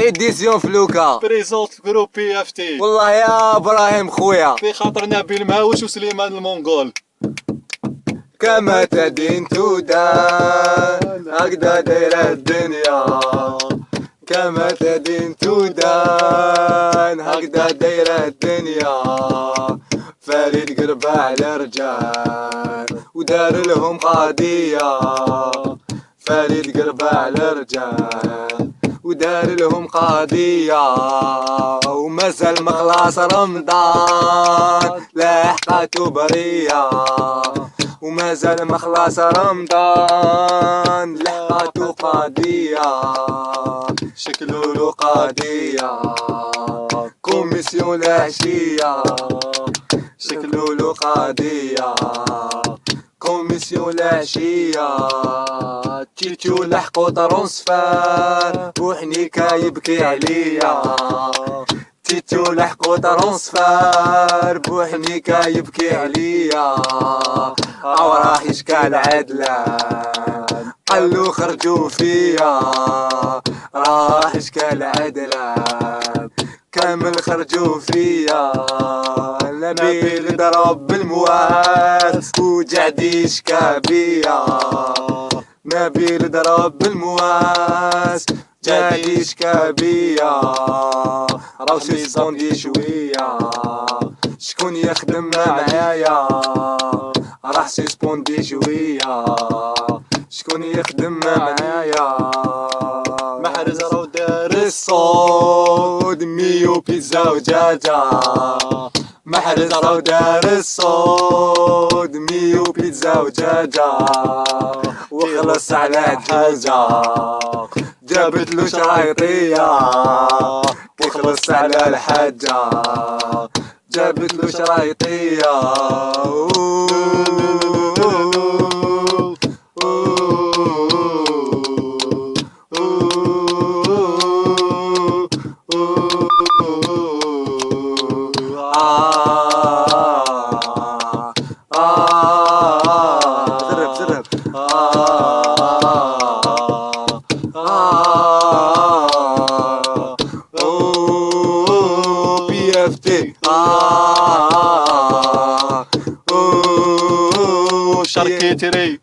اديسيون فلوكا بريزونت جروب بي اف تي. والله يا ابراهيم خويا في خاطر نبيل ماوش وسليمان المونغول. كما تدين تودان هكذا دايرة الدنيا، كما تدين تودان هكذا دايرة الدنيا. فريد قرب على رجال ودار لهم قضية، فريد قرب على رجال ودار لهم قضية. ومازال مخلاص رمضان لاحقاتو برية، ومازال مخلاص رمضان لحقاتو قضية. شكلولو قضية كوميسيون العشية، شكلولو قضية كوميسيون العشية. تيتو لحقو ترونسفار وحنيكا يبكي عليا، تيتو لحقو ترونسفار بوحنيكا يبكي عليا. او راح يشكال عدلان قالو خرجوا فيا، راح يشكال عدلان كامل خرجوا فيا. نبيل ضرب بالمواس وجعدي يشكى بيا، نبيل ضرب بالمواس جاي يشكى بيا. راو سيسبوندي شوية شكون يخدم معايا، راح سيسبوندي شوية شكون يخدم معايا. محرز راو دار الصود ميو بيتزا ودجاجة، محرز راو دار الصود ميو بيتزا ودجاجة. وخلص على حاجة جابت له شرايطية، وخلص على الحاجة جابت له شرايطية. زرب بي اف تي شاركيتري